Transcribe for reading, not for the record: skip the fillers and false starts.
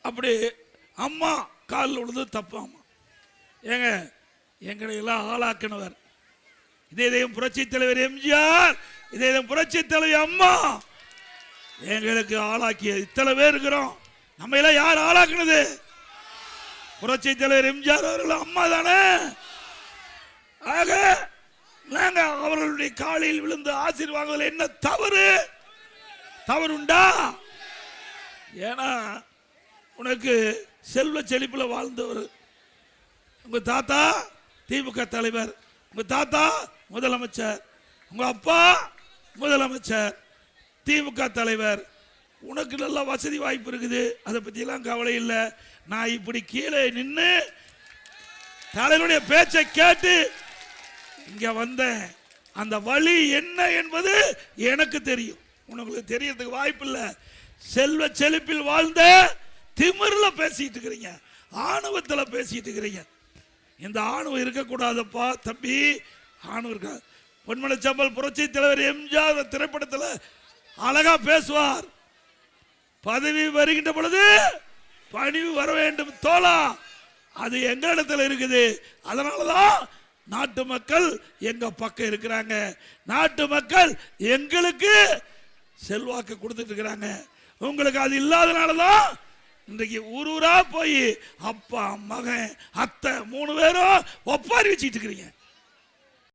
அப்படி அம்மா காலில் விழுந்து தப்பு. அம்மா ஏங்க எங்களை எல்லாம் ஆளாக்கினவர் இதயம் புரட்சி தலைவர் எம்ஜிஆர், இதயம் புரட்சி தலைவர் அம்மா எங்களுக்கு ஆளாக்கிய இத்தனை பேர் இருக்கிறோம். நம்ம எல்லாம் யார் ஆளாக்குனது? புரட்சி தலைவர் எம்ஜிஆர் அவர்கள் அம்மா தானே. ஆக நாங்க அவர்களுடைய காலில் விழுந்து ஆசீர்வாதங்கள் என்ன தவறுண்டா? ஏன்னா உனக்கு செல்வ செழிப்புல வாழ்ந்தவர் உங்க தாத்தா திமுக தலைவர், உங்க தாத்தா முதலமைச்சர், உங்க அப்பா முதலமைச்சர், திமுக தலைவர். உனக்கு நல்ல வசதி வாய்ப்பு இருக்குது, அதை பற்றியெல்லாம் கவலை இல்லை. நான் இப்படி கீழே நின்று தலைவருடைய பேச்சை கேட்டு இங்க வந்தேன். அந்த வழி என்ன என்பது எனக்கு தெரியும், உங்களுக்கு தெரியறதுக்கு வாய்ப்பு இல்லை. செல்வ செழிப்பில் வாழ்ந்த திமிர்ல பேசிட்டு இருக்கிறீங்க, ஆணவத்தில் பேசிட்டு இருக்கிறீங்க. இந்த ஆணவம் இருக்கக்கூடாதப்பா தம்பி. ஆணவம் இருக்க பொன்மலை சம்பல் புரட்சி தலைவர் எம்ஜிஆர் திரைப்படத்தில் அழகா பேசுவார். பதவி வருகின்ற பொழுது பணிவு வர வேண்டும் தோழா, அது எங்களிடத்தில் இருக்குது. அதனாலதான் நாட்டு மக்கள் எங்க பக்கம் இருக்கிறாங்க, நாட்டு மக்கள் எங்களுக்கு செல்வாக்கு கொடுத்துட்டு இருக்கிறாங்க. உங்களுக்கு அது இல்லாதனாலதான் இன்றைக்கு ஊரூரா போய் அப்பா மகன் அத்தை 3 பேரும் ஒப்பாரி வச்சுட்டு இருக்கிறீங்க.